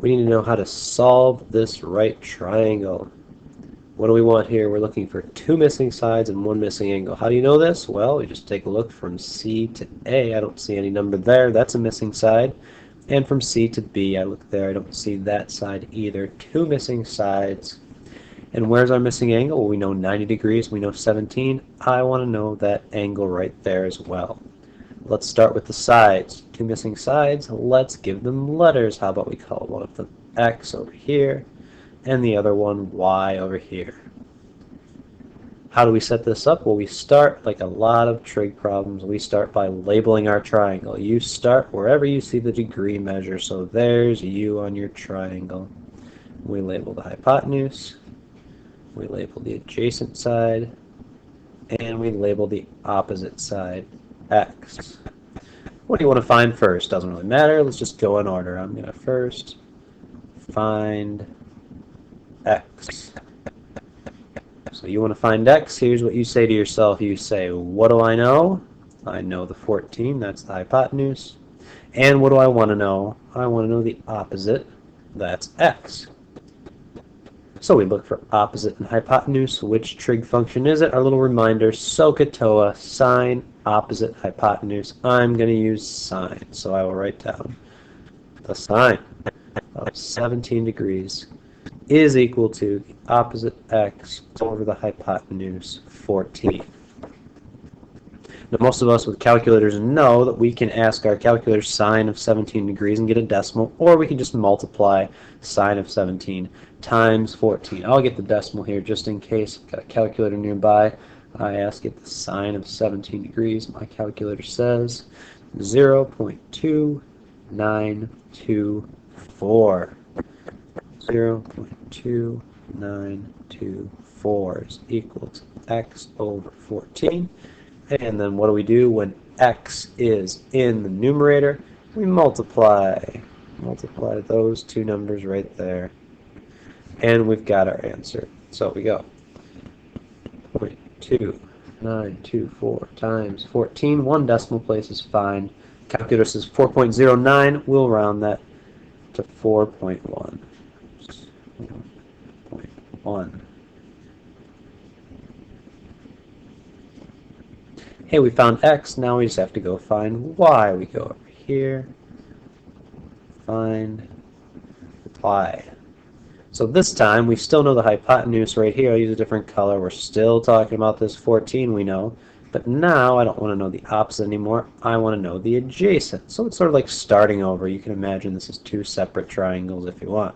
We need to know how to solve this right triangle. What do we want here? We're looking for two missing sides and one missing angle. How do you know this? Well, we just take a look from C to A. I don't see any number there. That's a missing side. And from C to B, I look there. I don't see that side either. Two missing sides. And where's our missing angle? Well, we know 90 degrees. We know 17. I want to know that angle right there as well. Let's start with the sides. Two missing sides. Let's give them letters. How about we call one of them X over here and the other one Y over here. How do we set this up? Well, we start like a lot of trig problems. We start by labeling our triangle. You start wherever you see the degree measure. So there's U on your triangle. We label the hypotenuse. We label the adjacent side. And we label the opposite side, X. What do you want to find first? Doesn't really matter. Let's just go in order. I'm going to first find X. So you want to find X. Here's what you say to yourself. You say, what do I know? I know the 14. That's the hypotenuse. And what do I want to know? I want to know the opposite. That's X. So we look for opposite and hypotenuse. Which trig function is it? Our little reminder, SOHCAHTOA, sine, opposite, hypotenuse. I'm going to use sine. So I will write down the sine of 17 degrees is equal to the opposite X over the hypotenuse 14. Now most of us with calculators know that we can ask our calculator sine of 17 degrees and get a decimal, or we can just multiply sine of 17 times 14. I'll get the decimal here just in case. I've got a calculator nearby. I ask it the sine of 17 degrees. My calculator says 0.2924. 0.2924 is equal to X over 14. And then what do we do when X is in the numerator? We multiply. Multiply those two numbers right there. And we've got our answer. So we go 0.2924 times 14. One decimal place is fine. Calculator says 4.09. We'll round that to 4.1. 1. Hey, we found X. Now we just have to go find Y. We go over here, find Y. So this time we still know the hypotenuse right here. I'll use a different color. We're still talking about this 14 we know. But now I don't want to know the opposite anymore. I want to know the adjacent. So it's sort of like starting over. You can imagine this is two separate triangles if you want.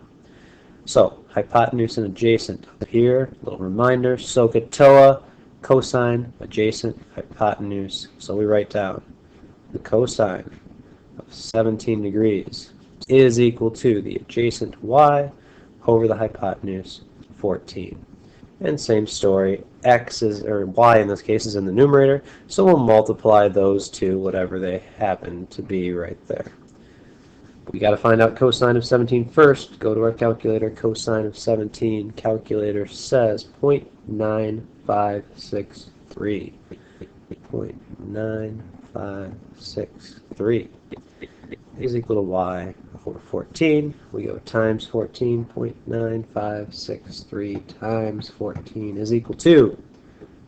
So hypotenuse and adjacent up here. Little reminder, SOHCAHTOA, cosine, adjacent, hypotenuse. So we write down the cosine of 17 degrees is equal to the adjacent Y over the hypotenuse 14. And same story, X is, or Y in this case, is in the numerator, so we'll multiply those two, whatever they happen to be right there. We got to find out cosine of 17 first. Go to our calculator, cosine of 17. Calculator says 0.9563. 0.9563 is equal to Y over 14. We go times 14. 0.9563 times 14 is equal to,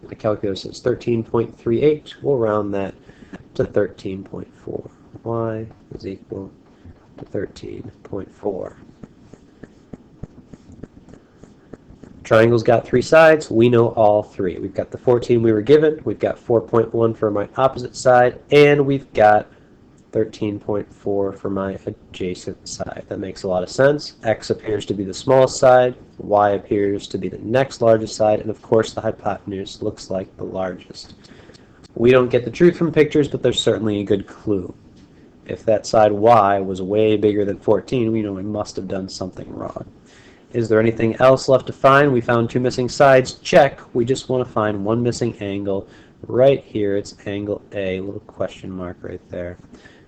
the calculator says 13.38. We'll round that to 13.4. Y is equal to 13.4. Triangle's got three sides. We know all three. We've got the 14 we were given. We've got 4.1 for my opposite side. And we've got 13.4 for my adjacent side. That makes a lot of sense. X appears to be the smallest side. Y appears to be the next largest side. And of course, the hypotenuse looks like the largest. We don't get the truth from pictures, but there's certainly a good clue. If that side Y was way bigger than 14, we know we must have done something wrong. Is there anything else left to find? We found two missing sides. Check. We just want to find one missing angle. Right here, it's angle A, little question mark right there.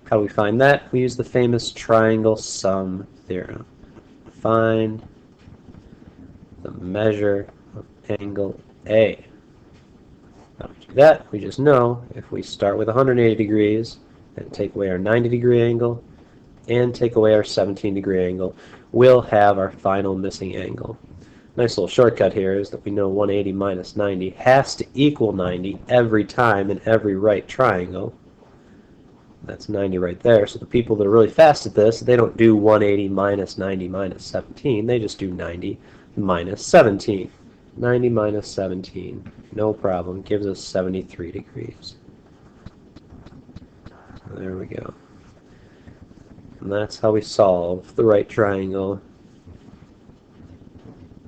How do we find that? We use the famous triangle sum theorem. Find the measure of angle A. How do we do that? We just know if we start with 180 degrees and take away our 90 degree angle and take away our 17 degree angle, we'll have our final missing angle. Nice little shortcut here is that we know 180 minus 90 has to equal 90 every time in every right triangle. That's 90 right there. So the people that are really fast at this, they don't do 180 minus 90 minus 17. They just do 90 minus 17. 90 minus 17. No problem. Gives us 73 degrees. So there we go. And that's how we solve the right triangle